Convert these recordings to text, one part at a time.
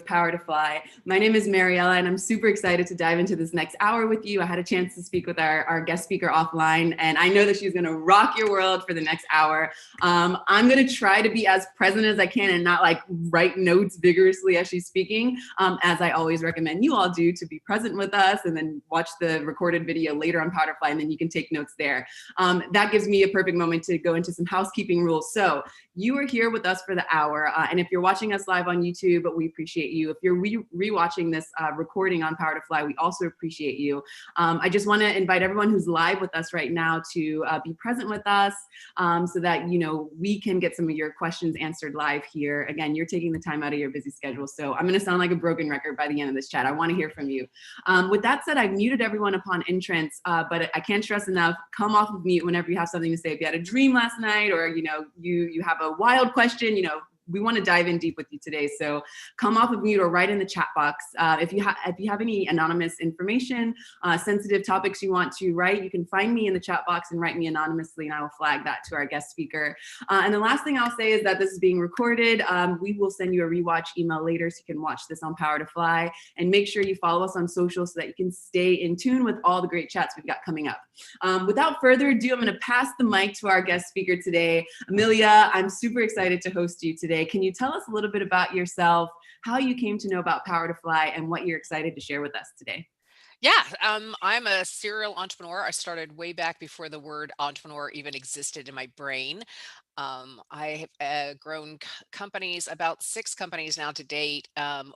Power to Fly. My name is Mariella, and I'm super excited to dive into this next hour with you. I had a chance to speak with our guest speaker offline, and I know that she's going to rock your world for the next hour. I'm going to try to be as present as I can and not like write notes vigorously as she's speaking, as I always recommend you all do, to be present with us and then watch the recorded video later on Power to Fly, and then you can take notes there. That gives me a perfect moment to go into some housekeeping rules. So you are here with us for the hour, and if you're watching us live on YouTube, we appreciate you. If you're rewatching this recording on Power to Fly, we also appreciate you. I just want to invite everyone who's live with us right now to be present with us, so that we can get some of your questions answered live here. Again, you're taking the time out of your busy schedule, so I'm going to sound like a broken record by the end of this chat. I want to hear from you. With that said, I've muted everyone upon entrance, but I can't stress enough, come off of mute whenever you have something to say. If you had a dream last night, or you have a wild question, we want to dive in deep with you today. So come off of mute or write in the chat box. If you have any anonymous information, sensitive topics you want to write, you can find me in the chat box and write me anonymously, and I will flag that to our guest speaker. And the last thing I'll say is that this is being recorded. We will send you a rewatch email later so you can watch this on Power to Fly. And make sure you follow us on social so that you can stay in tune with all the great chats we've got coming up. Without further ado, I'm going to pass the mic to our guest speaker today. Amelia, I'm super excited to host you today. Can you tell us a little bit about yourself, how you came to know about Power to Fly, and what you're excited to share with us today? Yeah, I'm a serial entrepreneur. I started way back before the word entrepreneur even existed in my brain. I have grown companies, about 6 companies now to date,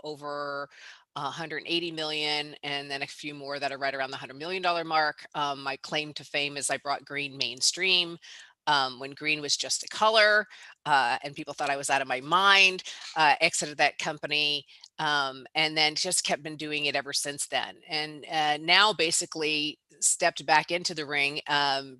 over 180 million, and then a few more that are right around the $100 million mark. My claim to fame is I brought green mainstream. When green was just a color, and people thought I was out of my mind, exited that company, and then just kept been doing it ever since then. And now basically stepped back into the ring,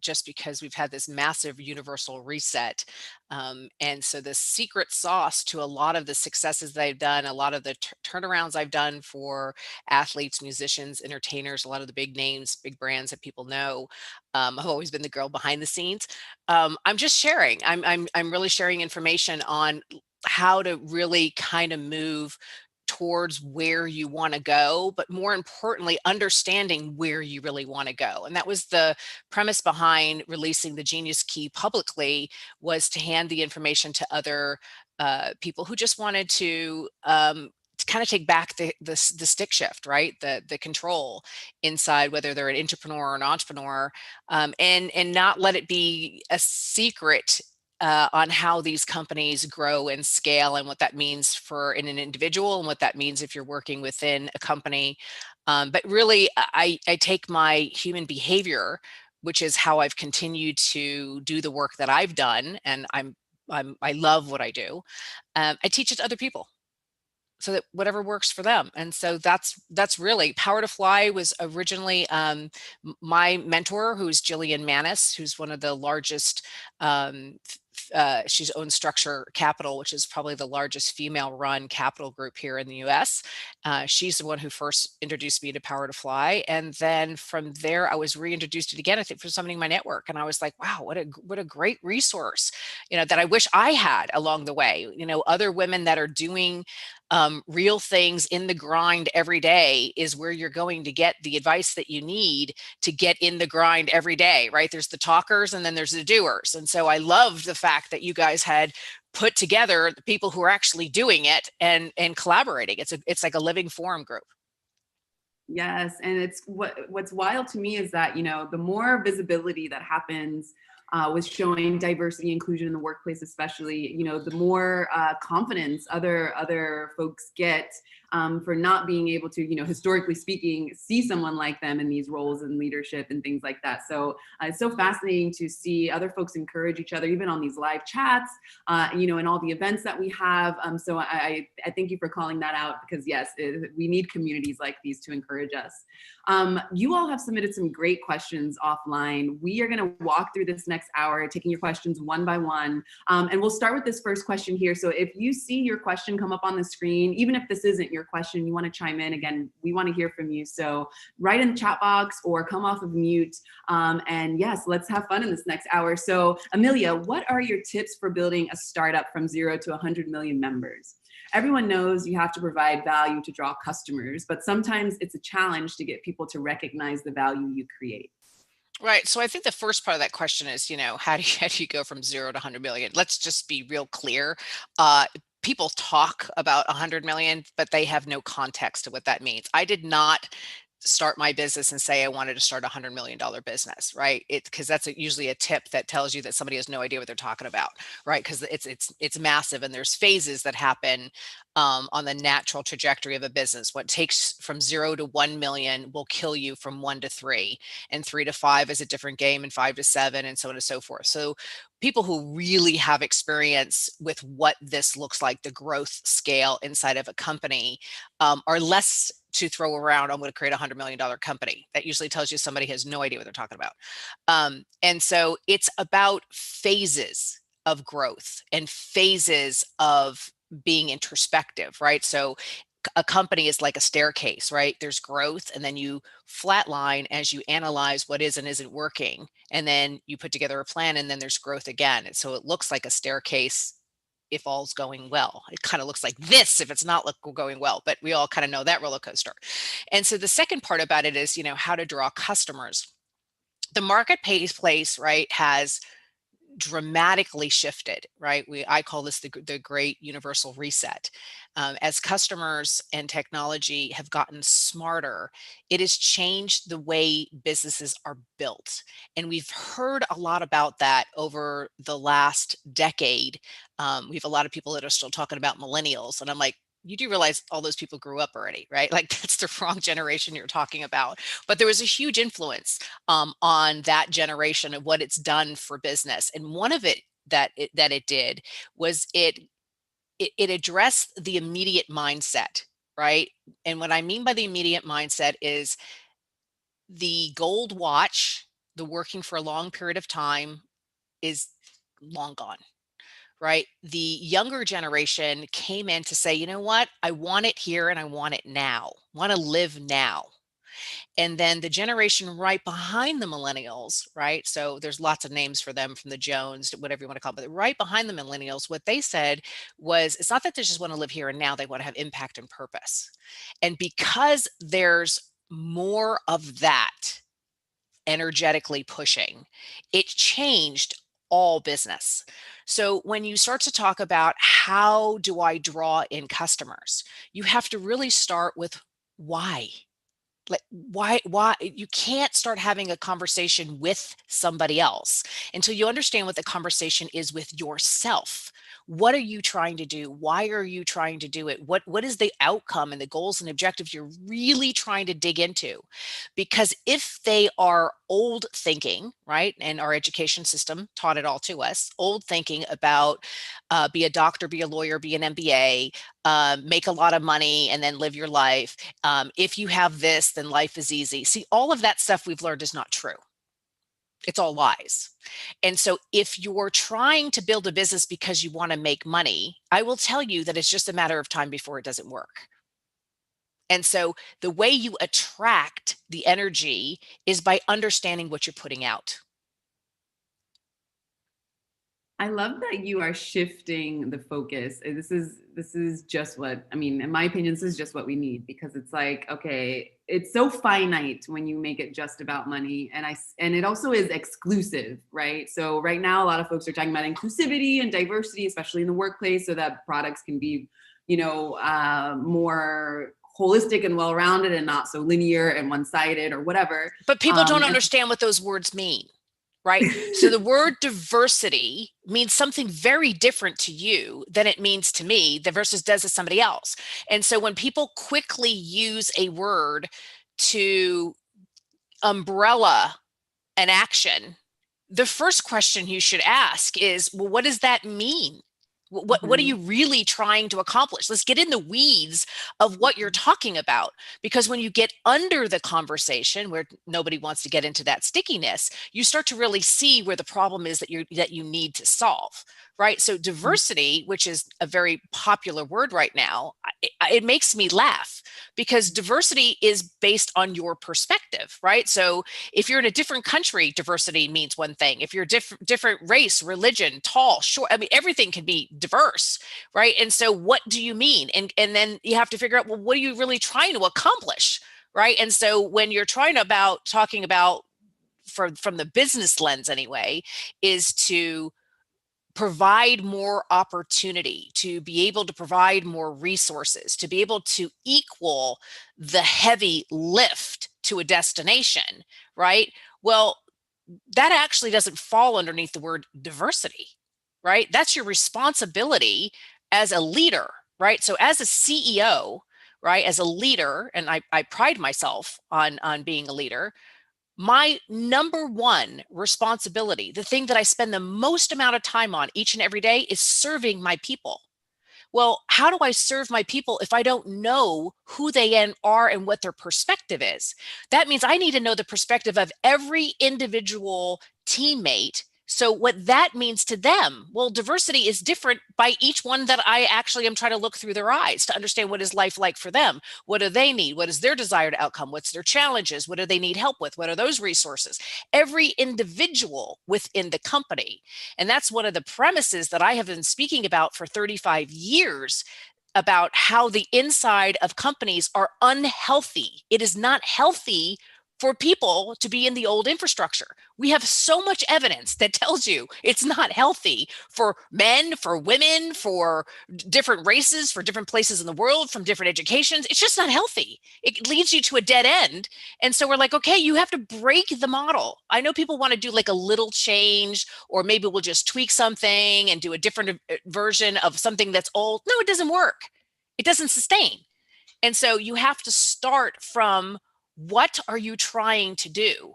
just because we've had this massive universal reset. And so the secret sauce to a lot of the successes that I've done, a lot of the turnarounds I've done for athletes, musicians, entertainers, a lot of the big names, big brands that people know. I've always been the girl behind the scenes. I'm just sharing. I'm really sharing information on how to really kind of move towards where you want to go, but more importantly, understanding where you really want to go. And that was the premise behind releasing the Genius Key publicly, was to hand the information to other people who just wanted to kind of take back the stick shift, right? The control inside, whether they're an entrepreneur or an entrepreneur, and not let it be a secret on how these companies grow and scale, and what that means for an individual, and what that means if you're working within a company. But really, I take my human behavior, which is how I've continued to do the work that I've done, and I love what I do. I teach it to other people, so that whatever works for them. And so that's really Power to Fly was originally my mentor, who's Jillian Manis, who's one of the largest, she's owned Structure Capital, which is probably the largest female run capital group here in the US. She's the one who first introduced me to Power to Fly. And then from there, I was reintroduced it again, I think, for somebody in my network. And I was like, wow, what a great resource, that I wish I had along the way. Other women that are doing real things in the grind every day is where you're going to get the advice that you need to get in the grind every day, right? There's the talkers and then there's the doers. And so I loved the fact that you guys had put together the people who are actually doing it and collaborating. It's like a living forum group. Yes, and it's what's wild to me is that the more visibility that happens with showing diversity, inclusion in the workplace, especially, the more confidence other folks get for not being able to, historically speaking, see someone like them in these roles in leadership and things like that. So it's so fascinating to see other folks encourage each other, even on these live chats, and all the events that we have. So I thank you for calling that out, because yes, we need communities like these to encourage us. You all have submitted some great questions offline. We are going to walk through this next hour, taking your questions one by one. And we'll start with this first question here. So if you see your question come up on the screen, even if this isn't your question, you want to chime in, again, we want to hear from you. So write in the chat box or come off of mute. And yes, let's have fun in this next hour. So Amelia, what are your tips for building a startup from 0 to 100 million members? everyone knows you have to provide value to draw customers, but sometimes it's a challenge to get people to recognize the value you create. Right. So I think the first part of that question is, how do you, how do you go from 0 to 100 million? Let's just be real clear. People talk about 100 million, but they have no context to what that means. I did not start my business and say I wanted to start $100 million business, right? Because that's usually a tip that tells you that somebody has no idea what they're talking about, right? Because it's massive, and there's phases that happen on the natural trajectory of a business. What takes from 0 to 1 million will kill you from 1 to 3, and 3 to 5 is a different game, and 5 to 7, and so on and so forth. So people who really have experience with what this looks like, the growth scale inside of a company, are less to throw around. I'm going to create $100 million company. That usually tells you somebody has no idea what they're talking about. And so it's about phases of growth and phases of being introspective, right? So a company is like a staircase, right? There's growth, and then you flatline as you analyze what is and isn't working. And then you put together a plan, and then there's growth again. And so it looks like a staircase if all's going well. It kind of looks like this if it's not going well, but we all kind of know that roller coaster. And so the second part about it is, how to draw customers. The marketplace, right, has dramatically shifted, right? I call this the great universal reset. As customers and technology have gotten smarter, it has changed the way businesses are built. And we've heard a lot about that over the last decade. We have a lot of people that are still talking about millennials. And I'm like, you do realize all those people grew up already, right? Like, that's the wrong generation you're talking about. But there was a huge influence on that generation of what it's done for business. And one of it that it did was it addressed the immediate mindset, right? And what I mean by the immediate mindset is the gold watch, the working for a long period of time, is long gone. Right? The younger generation came in to say, you know what? I want it here and I want it now. I want to live now. And then the generation right behind the millennials, right? So there's lots of names for them, from the Jones to whatever you want to call them, but right behind the millennials, what they said was, it's not that they just want to live here and now, they want to have impact and purpose. And because there's more of that energetically pushing, it changed all business. So when you start to talk about how do I draw in customers, you have to really start with why. Like, why you can't start having a conversation with somebody else until you understand what the conversation is with yourself. What are you trying to do? Why are you trying to do it? What is the outcome and the goals and objectives you're really trying to dig into? Because if they are old thinking, right, and our education system taught it all to us, old thinking about be a doctor, be a lawyer, be an MBA, make a lot of money, and then live your life. If you have this, then life is easy. See, all of that stuff we've learned is not true. It's all lies. And so if you're trying to build a business because you want to make money, I will tell you that it's just a matter of time before it doesn't work. And so the way you attract the energy is by understanding what you're putting out. I love that you are shifting the focus. This is just what, I mean, in my opinion, this is just what we need, because it's like, okay, it's so finite when you make it just about money, and it also is exclusive, right? So right now, a lot of folks are talking about inclusivity and diversity, especially in the workplace, so that products can be, more holistic and well-rounded and not so linear and one-sided or whatever. But people don't understand what those words mean. Right? So the word diversity means something very different to you than it means to me, versus does to somebody else. And so when people quickly use a word to umbrella an action, the first question you should ask is, well, what does that mean? What are you really trying to accomplish? Let's get in the weeds of what you're talking about, because when you get under the conversation, where nobody wants to get into that stickiness, you start to really see where the problem is that you need to solve, right? So diversity, which is a very popular word right now, it makes me laugh, because diversity is based on your perspective, right? So if you're in a different country, diversity means one thing. If you're different race, religion, tall, short, I mean, everything can be diverse, right? And so what do you mean? And then you have to figure out, well, what are you really trying to accomplish, right? And so when you're talking about from the business lens anyway, is to provide more opportunity, to be able to provide more resources, to be able to equal the heavy lift to a destination, right? Well, that actually doesn't fall underneath the word diversity, right? That's your responsibility as a leader, right? So as a CEO, right, as a leader, and I pride myself on being a leader, my number one responsibility, the thing that I spend the most amount of time on each and every day, is serving my people. Well, how do I serve my people if I don't know who they are and what their perspective is? That means I need to know the perspective of every individual teammate. So what that means to them, well, diversity is different by each one that I actually am trying to look through their eyes to understand what is life like for them. What do they need? What is their desired outcome? What's their challenges? What do they need help with? What are those resources? Every individual within the company. And that's one of the premises that I have been speaking about for 35 years, about how the inside of companies are unhealthy. It is not healthy for people to be in the old infrastructure. We have so much evidence that tells you it's not healthy for men, for women, for different races, for different places in the world, from different educations. It's just not healthy. It leads you to a dead end. And so we're like, okay, you have to break the model. I know people want to do like a little change, or maybe we'll just tweak something and do a different version of something that's old. No, it doesn't work. It doesn't sustain. And so you have to start from, what are you trying to do?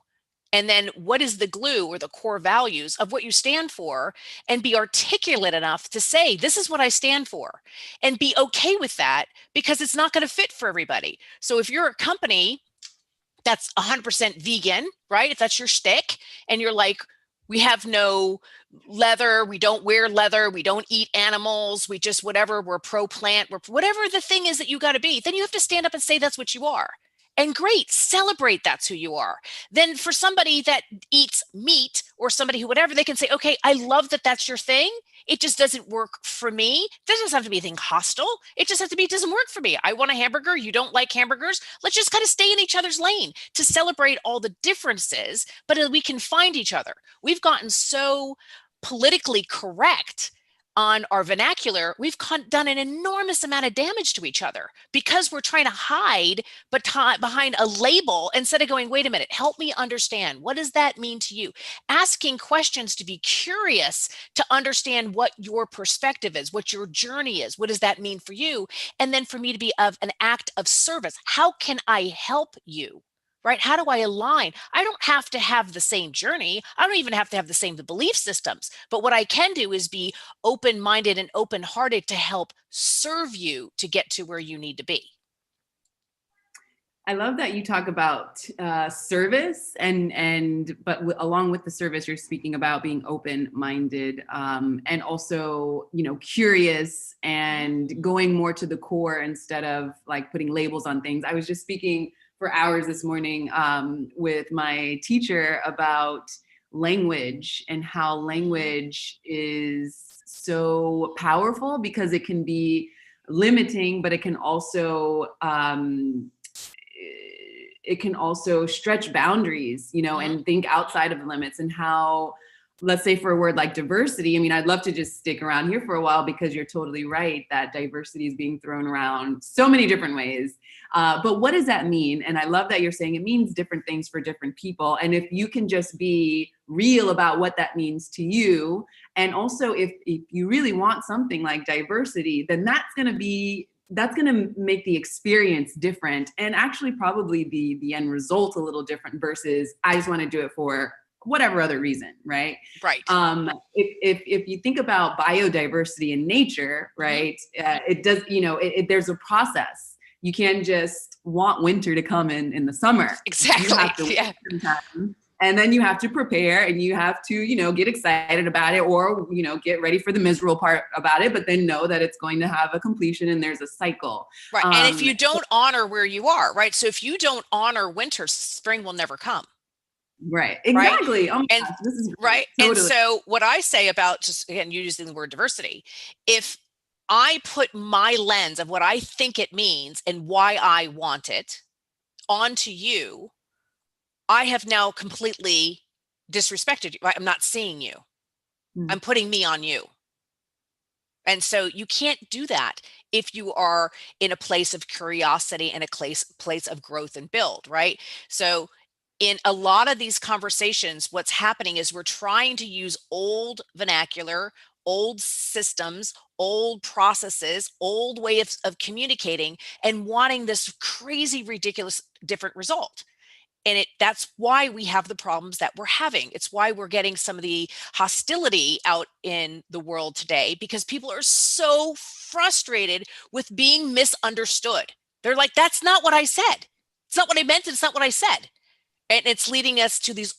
And then what is the glue or the core values of what you stand for, and be articulate enough to say, this is what I stand for, and be okay with that, because it's not going to fit for everybody. So if you're a company that's 100% vegan, right? If that's your shtick, and you're like, we have no leather, we don't wear leather, we don't eat animals, we just whatever, we're pro-plant, we're whatever the thing is that you got to be, then you have to stand up and say that's what you are. And great, celebrate that's who you are. Then for somebody that eats meat, or somebody who whatever, they can say, okay, I love that that's your thing. It just doesn't work for me. It doesn't have to be anything hostile. It just has to be, it doesn't work for me. I want a hamburger. You don't like hamburgers. Let's just kind of stay in each other's lane to celebrate all the differences, but we can find each other. We've gotten so politically correct on our vernacular, we've done an enormous amount of damage to each other, because we're trying to hide behind a label, instead of going, wait a minute, help me understand. What does that mean to you? Asking questions to be curious, to understand what your perspective is, what your journey is. What does that mean for you? And then for me to be of an act of service. How can I help you? Right? How do I align? I don't have to have the same journey. I don't even have to have the same belief systems. But what I can do is be open-minded and open-hearted to help serve you to get to where you need to be. I love that you talk about service, but along with the service, you're speaking about being open-minded, and also, curious and going more to the core instead of like putting labels on things. I was just speaking for hours this morning with my teacher about language, and how language is so powerful, because it can be limiting, but it can also stretch boundaries, and think outside of the limits. And how, let's say for a word like diversity, I mean, I'd love to just stick around here for a while, because you're totally right that diversity is being thrown around so many different ways. But what does that mean? And I love that you're saying it means different things for different people. And if you can just be real about what that means to you, and also if you really want something like diversity, then that's going to make the experience different, and actually probably the end result a little different, versus I just want to do it for whatever other reason, right? Right. If you think about biodiversity in nature, right, it does, there's a process. You can't just want winter to come in the summer. Exactly. You have to yeah. wait some time. And then you have to prepare and you have to, get excited about it, or, get ready for the miserable part about it, but then know that it's going to have a completion and there's a cycle. Right. And if you don't honor where you are, right? So if you don't honor winter, spring will never come. Right. Exactly. Right? Oh my And gosh, this is great. right. Totally. And so what I say about, just again, using the word diversity, if I put my lens of what I think it means and why I want it onto you, I have now completely disrespected you. Right? I'm not seeing you. I'm putting me on you. And so you can't do that if you are in a place of curiosity and a place of growth and build, right? So in a lot of these conversations, what's happening is we're trying to use old vernacular, old systems, old processes, old way of communicating, and wanting this crazy, ridiculous, different result. And that's why we have the problems that we're having. It's why we're getting some of the hostility out in the world today, because people are so frustrated with being misunderstood. They're like, that's not what I said. It's not what I meant. It's not what I said. And it's leading us to these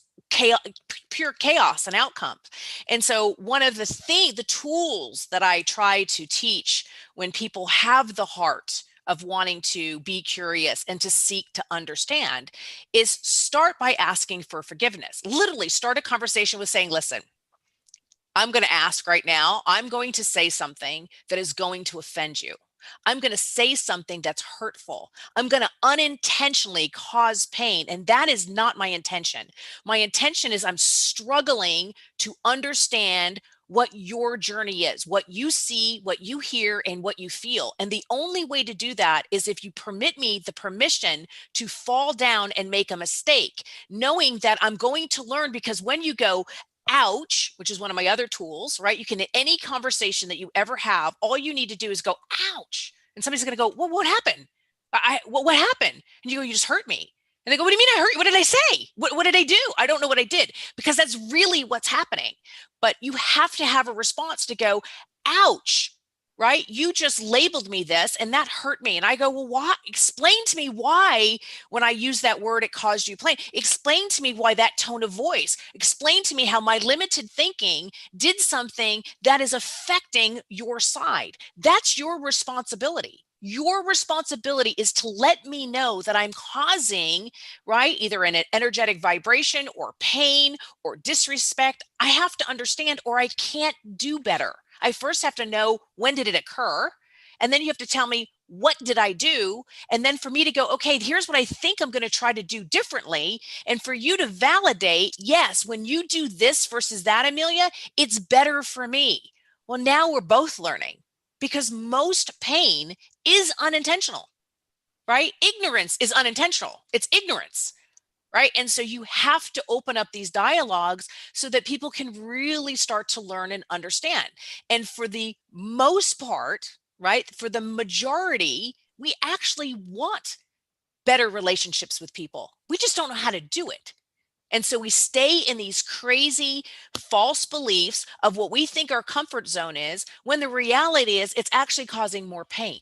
pure chaos and outcomes. And so one of the tools that I try to teach when people have the heart of wanting to be curious and to seek to understand is start by asking for forgiveness. Literally start a conversation with saying, listen, I'm going to ask right now, I'm going to say something that is going to offend you. I'm going to say something that's hurtful. I'm going to unintentionally cause pain. And that is not my intention. My intention is I'm struggling to understand what your journey is, what you see, what you hear, and what you feel. And the only way to do that is if you permit me the permission to fall down and make a mistake, knowing that I'm going to learn. Because when you go, ouch, which is one of my other tools, right? You can, in any conversation that you ever have, all you need to do is go, ouch. And somebody's going to go, well, what happened? What happened? And you go, you just hurt me. And they go, what do you mean I hurt you? What did I say? What did I do? I don't know what I did, because that's really what's happening. But you have to have a response to go, ouch, right? You just labeled me this and that hurt me. And I go, well, why? Explain to me why, when I use that word, it caused you pain. Explain to me why that tone of voice. Explain to me how my limited thinking did something that is affecting your side. That's your responsibility. Your responsibility is to let me know that I'm causing, right, either an energetic vibration or pain or disrespect. I have to understand, or I can't do better. I first have to know, when did it occur? And then you have to tell me, what did I do? And then for me to go, okay, here's what I think I'm going to try to do differently. And for you to validate, yes, when you do this versus that, Amelia, it's better for me. Well, now we're both learning, because most pain is unintentional, right? Ignorance is unintentional. It's ignorance. Right. And so you have to open up these dialogues so that people can really start to learn and understand. And for the most part, right, for the majority, we actually want better relationships with people. We just don't know how to do it. And so we stay in these crazy false beliefs of what we think our comfort zone is, when the reality is it's actually causing more pain.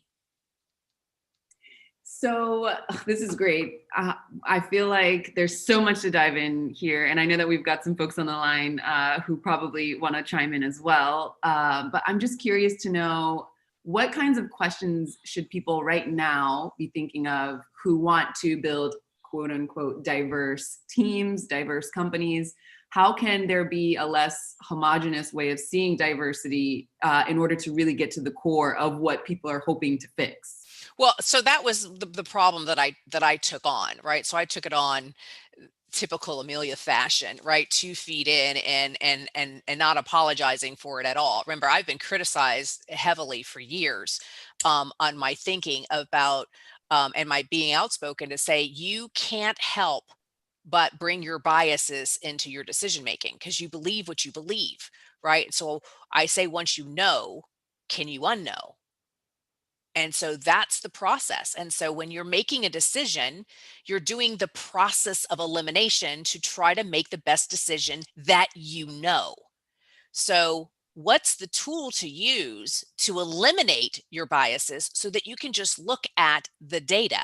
So this is great. I feel like there's so much to dive in here. And I know that we've got some folks on the line who probably want to chime in as well. But I'm just curious to know, what kinds of questions should people right now be thinking of who want to build quote unquote diverse teams, diverse companies? How can there be a less homogenous way of seeing diversity in order to really get to the core of what people are hoping to fix? Well, so that was the problem that I took on, right? So I took it on typical Amelia fashion, right? 2 feet in and not apologizing for it at all. Remember, I've been criticized heavily for years on my thinking about and my being outspoken to say, you can't help but bring your biases into your decision making, because you believe what you believe, right? So I say, once you know, can you unknow? And so that's the process. And so when you're making a decision, you're doing the process of elimination to try to make the best decision that you know. So, what's the tool to use to eliminate your biases so that you can just look at the data?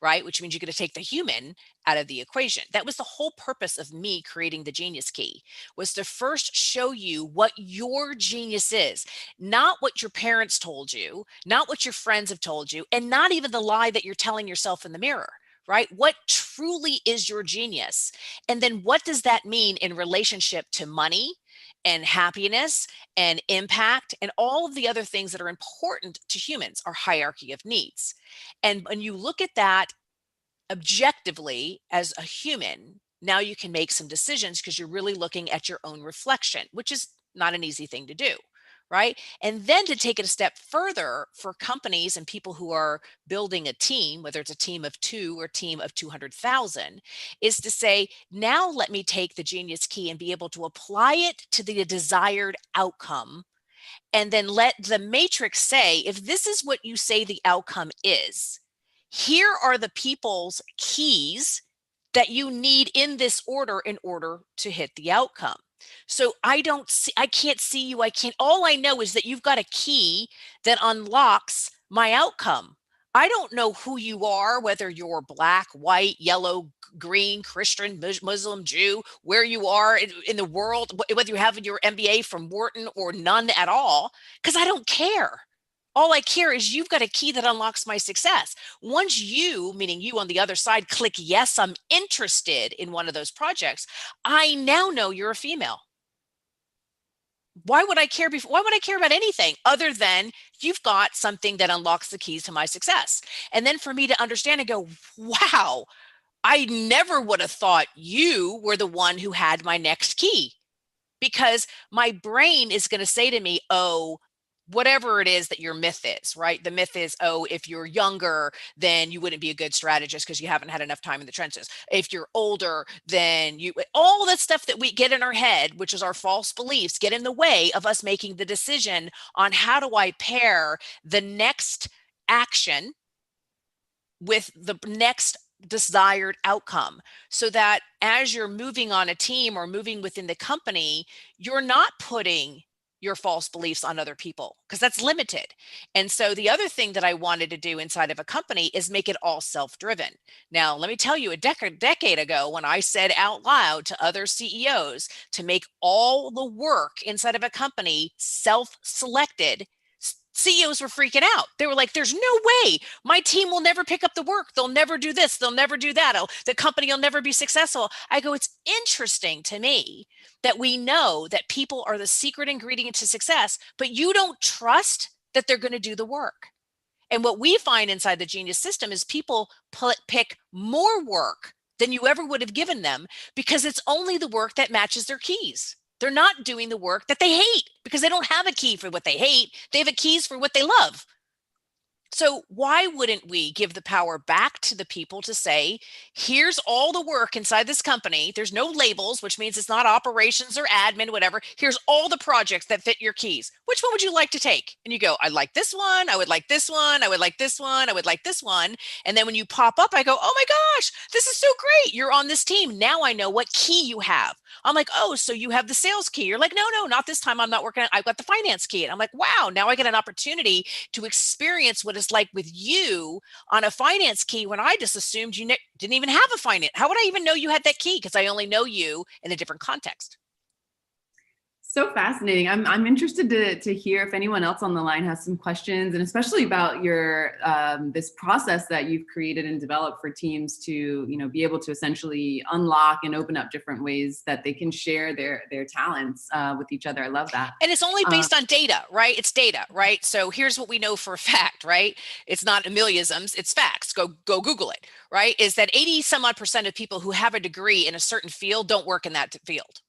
right? Which means you're going to take the human out of the equation. That was the whole purpose of me creating the Genius Key, was to first show you what your genius is, not what your parents told you, not what your friends have told you, and not even the lie that you're telling yourself in the mirror, right? What truly is your genius? And then what does that mean in relationship to money and happiness and impact and all of the other things that are important to humans, our hierarchy of needs? And when you look at that objectively as a human, now you can make some decisions because you're really looking at your own reflection, which is not an easy thing to do, right? And then to take it a step further for companies and people who are building a team, whether it's a team of 2 or a team of 200,000, is to say, now let me take the Genius Key and be able to apply it to the desired outcome, and then let the matrix say, if this is what you say the outcome is, here are the people's keys that you need in this order in order to hit the outcome. So I can't see you. All I know is that you've got a key that unlocks my outcome. I don't know who you are, whether you're black, white, yellow, green, Christian, Muslim, Jew, where you are in the world, whether you have your MBA from Wharton or none at all, because I don't care. All I care is you've got a key that unlocks my success. Once you, meaning you on the other side, click yes, I'm interested in one of those projects, I now know you're a female. Why would I care before? Why would I care about anything other than you've got something that unlocks the keys to my success? And then for me to understand and go, wow, I never would have thought you were the one who had my next key, because my brain is going to say to me, oh, whatever it is that your myth is, right? The myth is, oh, if you're younger, then you wouldn't be a good strategist because you haven't had enough time in the trenches. If you're older, then all that stuff that we get in our head, which is our false beliefs, get in the way of us making the decision on how do I pair the next action with the next desired outcome, so that as you're moving on a team or moving within the company, you're not putting your false beliefs on other people, because that's limited. And so the other thing that I wanted to do inside of a company is make it all self-driven. Now, let me tell you, a decade ago, when I said out loud to other CEOs to make all the work inside of a company self-selected, CEOs were freaking out. They were like, there's no way my team will never pick up the work. They'll never do this. They'll never do that. Oh, the company will never be successful. I go, it's interesting to me that we know that people are the secret ingredient to success, but you don't trust that they're going to do the work. And what we find inside the Genius system is people pick more work than you ever would have given them, because it's only the work that matches their keys. They're not doing the work that they hate because they don't have a key for what they hate. They have a keys for what they love. So why wouldn't we give the power back to the people to say, here's all the work inside this company. There's no labels, which means it's not operations or admin, whatever. Here's all the projects that fit your keys. Which one would you like to take? And you go, I like this one. I would like this one. I would like this one. I would like this one. And then when you pop up, I go, oh my gosh, this is so great. You're on this team. Now I know what key you have. I'm like, oh, so you have the sales key. You're like, no, not this time. I'm not working on it. I've got the finance key. And I'm like, wow, now I get an opportunity to experience what it's like with you on a finance key, when I just assumed you didn't even have a finance. How would I even know you had that key? Because I only know you in a different context. So fascinating. I'm interested to hear if anyone else on the line has some questions, and especially about your this process that you've created and developed for teams to be able to essentially unlock and open up different ways that they can share their talents with each other. I love that. And it's only based on data, right? It's data, right? So here's what we know for a fact, right? It's not Ameliaisms, it's facts. Go Google it, right? Is that 80 some odd % of people who have a degree in a certain field don't work in that field.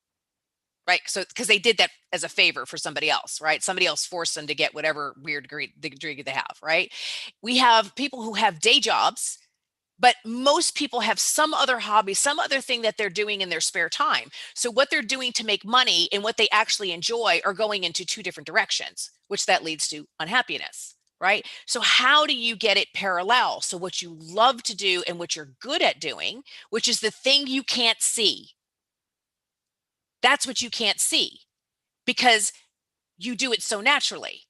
Right. So because they did that as a favor for somebody else, right? Somebody else forced them to get whatever weird degree they have, right? We have people who have day jobs, but most people have some other hobby, some other thing that they're doing in their spare time. So what they're doing to make money and what they actually enjoy are going into two different directions, which that leads to unhappiness, right? So how do you get it parallel? So what you love to do and what you're good at doing, which is the thing you can't see. That's what you can't see because you do it so naturally.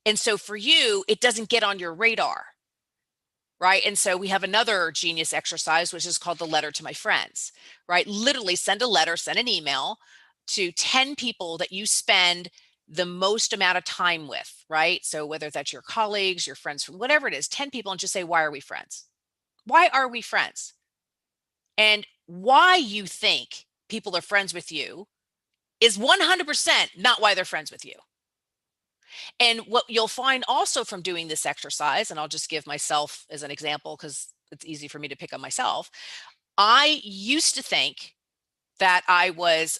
And so for you, it doesn't get on your radar, right? And so we have another genius exercise, which is called the letter to my friends, right? Literally send a letter, send an email to 10 people that you spend the most amount of time with, right? So whether that's your colleagues, your friends, from whatever it is, 10 people, and just say, why are we friends? Why are we friends? And why you think people are friends with you is 100% not why they're friends with you. And what you'll find also from doing this exercise, and I'll just give myself as an example because it's easy for me to pick on myself. I used to think that I was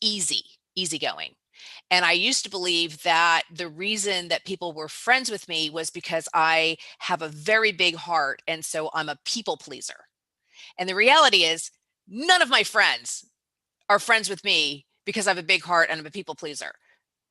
easygoing. And I used to believe that the reason that people were friends with me was because I have a very big heart. And so I'm a people pleaser. And the reality is, none of my friends are friends with me because I have a big heart and I'm a people pleaser.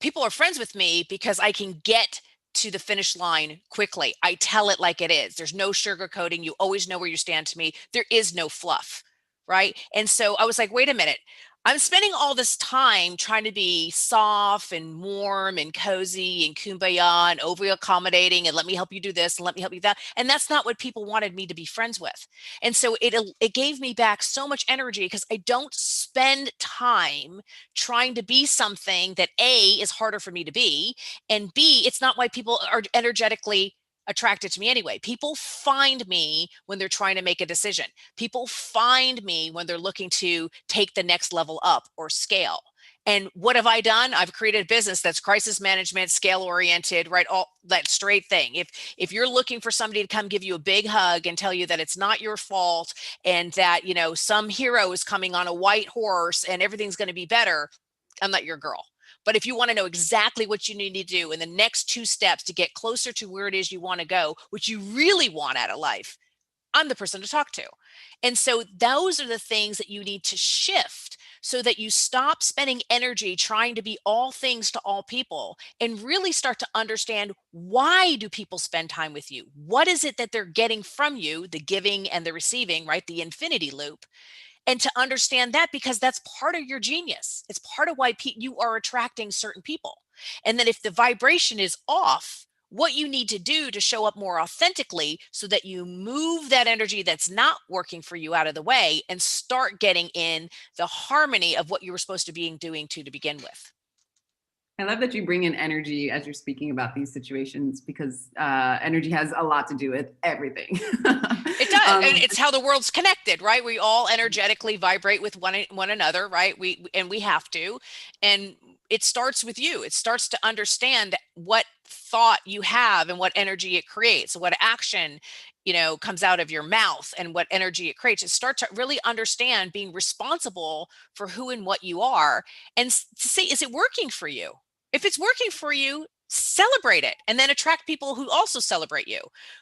People are friends with me because I can get to the finish line quickly. I tell it like it is. There's no sugarcoating. You always know where you stand to me. There is no fluff, right? And so I was like, wait a minute. I'm spending all this time trying to be soft and warm and cozy and kumbaya and over accommodating and let me help you do this and let me help you that. And that's not what people wanted me to be friends with. And so it gave me back so much energy because I don't spend time trying to be something that A, is harder for me to be, and B, it's not why people are energetically attracted to me anyway. People find me when they're trying to make a decision. People find me when they're looking to take the next level up or scale. And what have I done? I've created a business that's crisis management, scale oriented, right? All that straight thing. If you're looking for somebody to come give you a big hug and tell you that it's not your fault and that, you know, some hero is coming on a white horse and everything's going to be better, I'm not your girl. But if you want to know exactly what you need to do in the next 2 steps to get closer to where it is you want to go, which you really want out of life, I'm the person to talk to. And so those are the things that you need to shift so that you stop spending energy trying to be all things to all people and really start to understand, why do people spend time with you? What is it that they're getting from you, the giving and the receiving, right? The infinity loop. And to understand that, because that's part of your genius. It's part of why you are attracting certain people. And then if the vibration is off, what you need to do to show up more authentically so that you move that energy that's not working for you out of the way and start getting in the harmony of what you were supposed to be doing to begin with. I love that you bring in energy as you're speaking about these situations, because energy has a lot to do with everything. It does. And it's how the world's connected, right? We all energetically vibrate with one another, right? We have to. And it starts with you. It starts to understand what thought you have and what energy it creates, what action, you know, comes out of your mouth and what energy it creates. It starts to really understand being responsible for who and what you are, and to see, is it working for you? If it's working for you, celebrate it and then attract people who also celebrate you.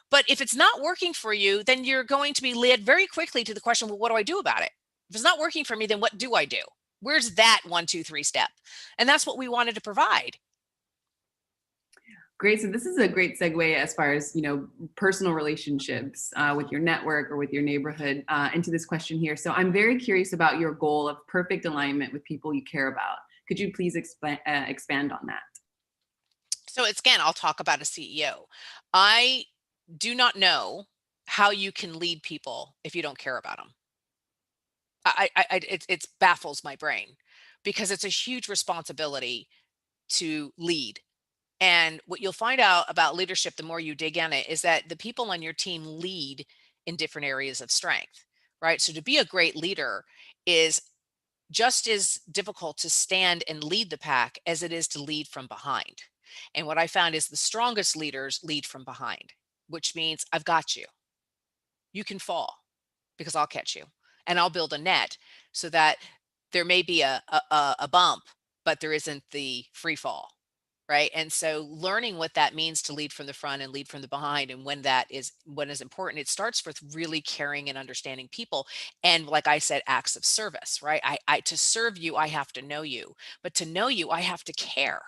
But if it's not working for you, then you're going to be led very quickly to the question, well, what do I do about it? If it's not working for me, then what do I do? Where's that 1, 2, 3 step? And that's what we wanted to provide. Great. So this is a great segue as far as, you know, personal relationships with your network or with your neighborhood into this question here. So I'm very curious about your goal of perfect alignment with people you care about. Could you please expand on that? So it's, again, I'll talk about a CEO. I do not know how you can lead people if you don't care about them. It baffles my brain because it's a huge responsibility to lead. And what you'll find out about leadership, the more you dig in it, is that the people on your team lead in different areas of strength, right? So to be a great leader is just as difficult to stand and lead the pack as it is to lead from behind. And what I found is the strongest leaders lead from behind, which means I've got you. You can fall because I'll catch you and I'll build a net so that there may be a bump, but there isn't the free fall. Right. And so learning what that means to lead from the front and lead from the behind, and when is important, it starts with really caring and understanding people. And like I said, acts of service, right? I to serve you, I have to know you, but to know you, I have to care.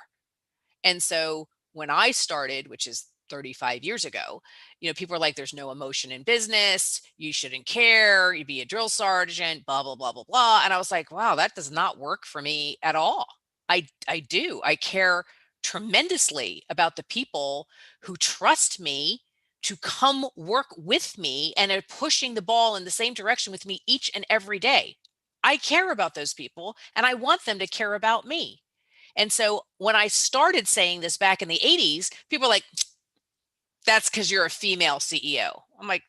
And so when I started, which is 35 years ago, you know, people are like, there's no emotion in business. You shouldn't care. You'd be a drill sergeant, blah, blah, blah, blah, blah. And I was like, wow, that does not work for me at all. I do. I care tremendously about the people who trust me to come work with me and are pushing the ball in the same direction with me each and every day. I care about those people and I want them to care about me. And so when I started saying this back in the 80s, people were like, that's because you're a female CEO. I'm like,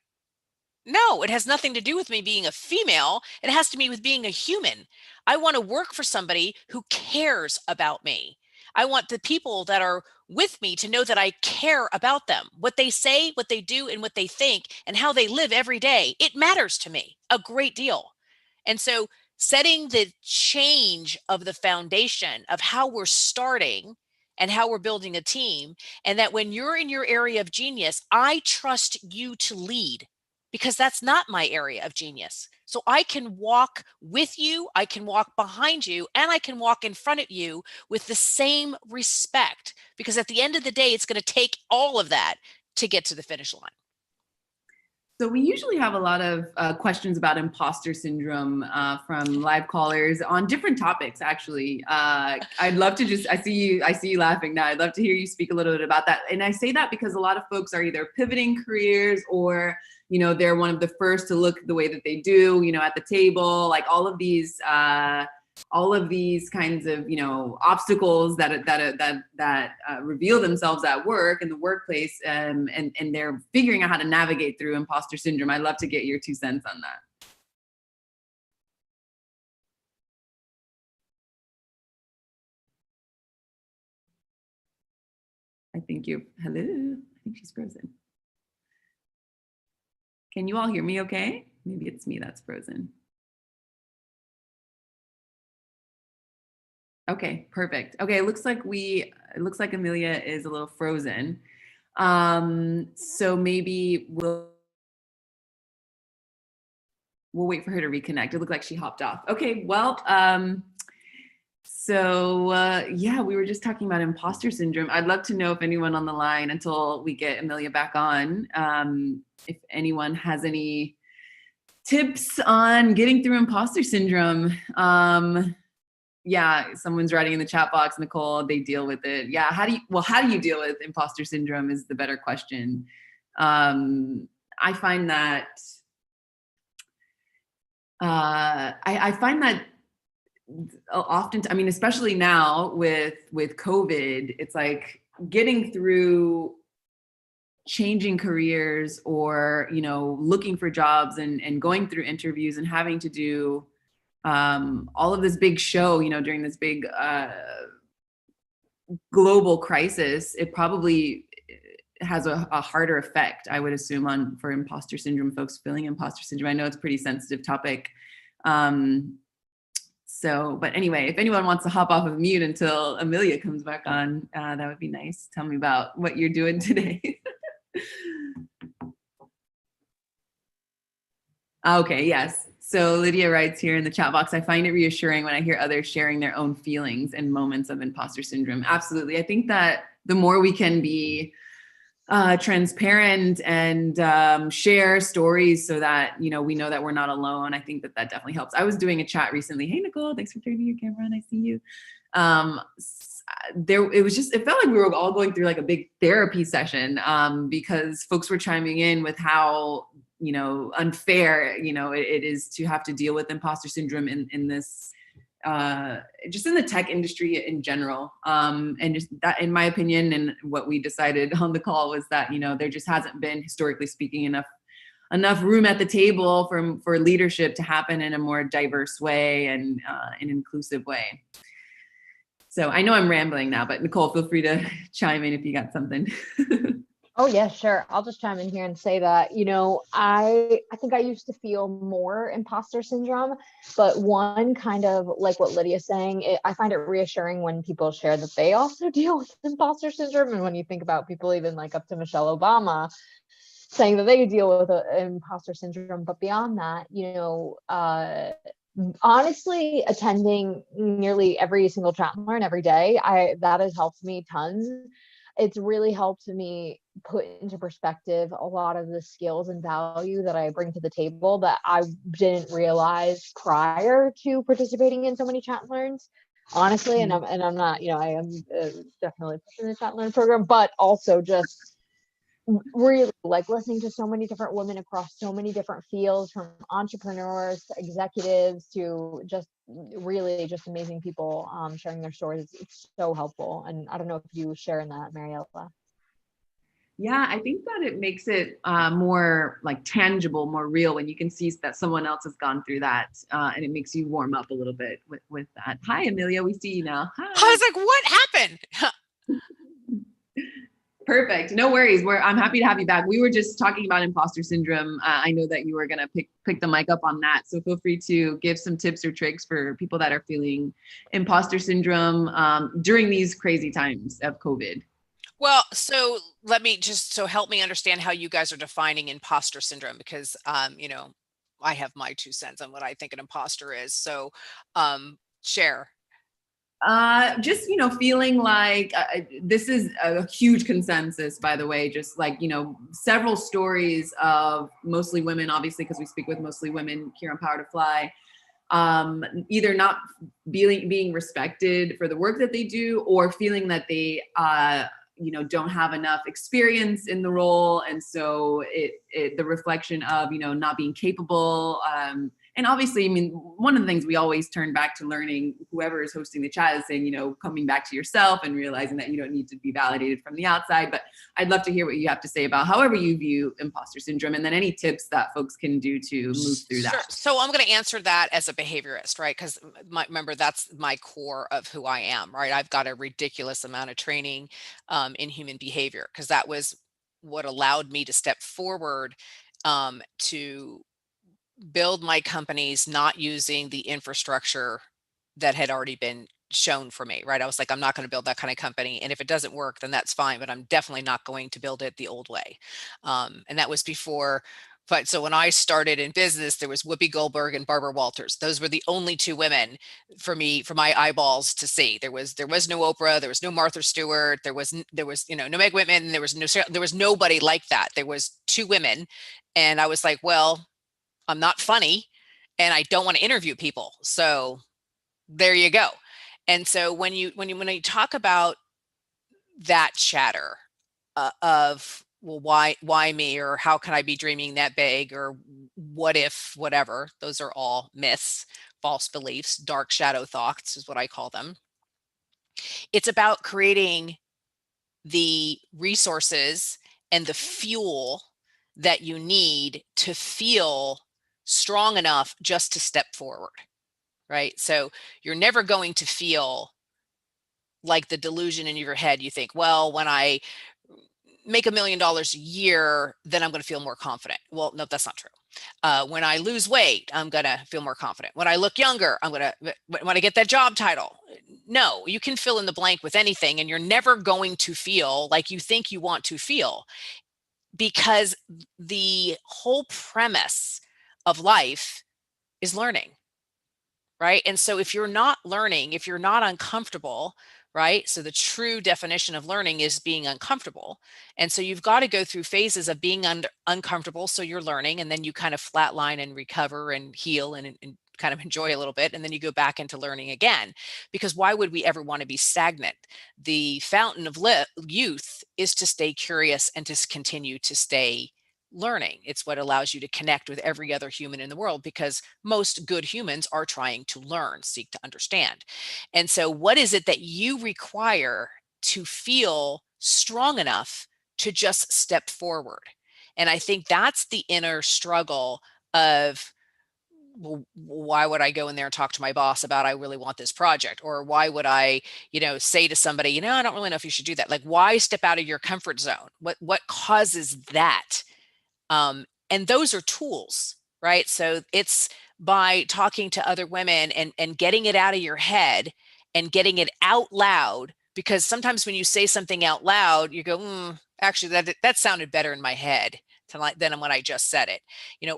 no, it has nothing to do with me being a female. It has to do with being a human. I want to work for somebody who cares about me. I want the people that are with me to know that I care about them. What they say, what they do, and what they think, and how they live every day, it matters to me a great deal. And so setting the change of the foundation of how we're starting and how we're building a team, and that when you're in your area of genius, I trust you to lead because that's not my area of genius. So I can walk with you, I can walk behind you, and I can walk in front of you with the same respect, because at the end of the day, it's going to take all of that to get to the finish line. So we usually have a lot of questions about imposter syndrome from live callers on different topics. Actually, I'd love to I see you laughing now. I'd love to hear you speak a little bit about that. And I say that because a lot of folks are either pivoting careers or, they're one of the first to look the way that they do, at the table, like all of these kinds of obstacles that reveal themselves at work in the workplace, and they're figuring out how to navigate through imposter syndrome. I'd love to get your 2 cents on that. Hello, I think she's frozen. Can you all hear me okay? Maybe it's me that's frozen. Okay, perfect. Okay, it looks like Amelia is a little frozen. So maybe we'll wait for her to reconnect. It looked like she hopped off. Okay, well, yeah, we were just talking about imposter syndrome. I'd love to know if anyone on the line, until we get Amelia back on, if anyone has any tips on getting through imposter syndrome. Yeah, someone's writing in the chat box, Nicole, they deal with it. Yeah, how do you deal with imposter syndrome is the better question. I find that I find that often, I mean, especially now with COVID, it's like getting through changing careers or, looking for jobs and going through interviews and having to do all of this big show, during this big global crisis. It probably has a harder effect, I would assume, for imposter syndrome folks feeling imposter syndrome. I know it's a pretty sensitive topic. But anyway, if anyone wants to hop off of mute until Amelia comes back on, that would be nice. Tell me about what you're doing today. Okay, yes. So Lydia writes here in the chat box, I find it reassuring when I hear others sharing their own feelings and moments of imposter syndrome. Absolutely. I think that the more we can be transparent and share stories so that, we know that we're not alone, I think that definitely helps. I was doing a chat recently. Hey, Nicole, thanks for turning your camera on. I see you. It felt like we were all going through like a big therapy session because folks were chiming in with how unfair it is to have to deal with imposter syndrome in this just in the tech industry in general, and just that, in my opinion, and what we decided on the call was that there just hasn't been, historically speaking, enough room at the table for leadership to happen in a more diverse way and an inclusive way. So I know I'm rambling now, but Nicole, feel free to chime in if you got something. Oh, yeah, sure. I'll just chime in here and say that, I think I used to feel more imposter syndrome, but one kind of like what Lydia's saying, I find it reassuring when people share that they also deal with imposter syndrome. And when you think about people even like up to Michelle Obama saying that they deal with imposter syndrome, but beyond that, honestly, attending nearly every single chat and learn every day, that has helped me tons. It's really helped me put into perspective a lot of the skills and value that I bring to the table that I didn't realize prior to participating in so many chat and learns. Honestly, and I'm not, I am definitely pushing the chat and learn program, but also just really like listening to so many different women across so many different fields, from entrepreneurs to executives to just really just amazing people sharing their stories. It's so helpful. And I don't know if you share in that, Mariella. Yeah, I think that it makes it more like tangible, more real when you can see that someone else has gone through that, and it makes you warm up a little bit with that. Hi, Amelia, we see you now. Hi. I was like, what happened? Perfect. No worries. I'm happy to have you back. We were just talking about imposter syndrome. I know that you were going to pick the mic up on that. So feel free to give some tips or tricks for people that are feeling imposter syndrome during these crazy times of COVID. Well, so help me understand how you guys are defining imposter syndrome, because, I have my 2 cents on what I think an imposter is. So, share. Just, feeling like this is a huge consensus, by the way, just like, several stories of mostly women, obviously, because we speak with mostly women here on Power to Fly, either not being respected for the work that they do, or feeling that they, don't have enough experience in the role. And so the reflection of, not being capable, and obviously, I mean, one of the things we always turn back to learning, whoever is hosting the chat is saying, coming back to yourself and realizing that you don't need to be validated from the outside. But I'd love to hear what you have to say about however you view imposter syndrome, and then any tips that folks can do to move through that. Sure. So I'm going to answer that as a behaviorist, right? Because remember, that's my core of who I am, right? I've got a ridiculous amount of training in human behavior, because that was what allowed me to step forward to build my companies not using the infrastructure that had already been shown for me, right? I was like, I'm not going to build that kind of company. And if it doesn't work, then that's fine, but I'm definitely not going to build it the old way. And that was before. But so when I started in business, there was Whoopi Goldberg and Barbara Walters. Those were the only two women for my eyeballs to see. There was no Oprah, there was no Martha Stewart, there was no Meg Whitman, there was nobody like that. There was two women, and I was like, well, I'm not funny and I don't want to interview people. So there you go. And so when you talk about that chatter of, well, why me, or how can I be dreaming that big, or what if, whatever, those are all myths, false beliefs, dark shadow thoughts is what I call them. It's about creating the resources and the fuel that you need to feel strong enough just to step forward, right? So you're never going to feel like the delusion in your head. You think, well, when I make $1 million a year, then I'm going to feel more confident. Well, no, that's not true. When I lose weight, I'm going to feel more confident. When I look younger, when I get that job title. No, you can fill in the blank with anything, and you're never going to feel like you think you want to feel, because the whole premise of life is learning, right? And so if you're not learning, if you're not uncomfortable, right? So the true definition of learning is being uncomfortable. And so you've got to go through phases of being uncomfortable. So you're learning, and then you kind of flatline and recover and heal and kind of enjoy a little bit. And then you go back into learning again, because why would we ever want to be stagnant? The fountain of youth is to stay curious and to continue to stay learning. It's what allows you to connect with every other human in the world, because most good humans are trying to learn, seek to understand. And so what is it that you require to feel strong enough to just step forward? And I think that's the inner struggle of, well, why would I go in there and talk to my boss about, I really want this project? Or why would I, say to somebody, I don't really know if you should do that. Like, why step out of your comfort zone? What causes that? And those are tools, right? So it's by talking to other women and getting it out of your head and getting it out loud, because sometimes when you say something out loud, you go, actually, that sounded better in my head than when I just said it,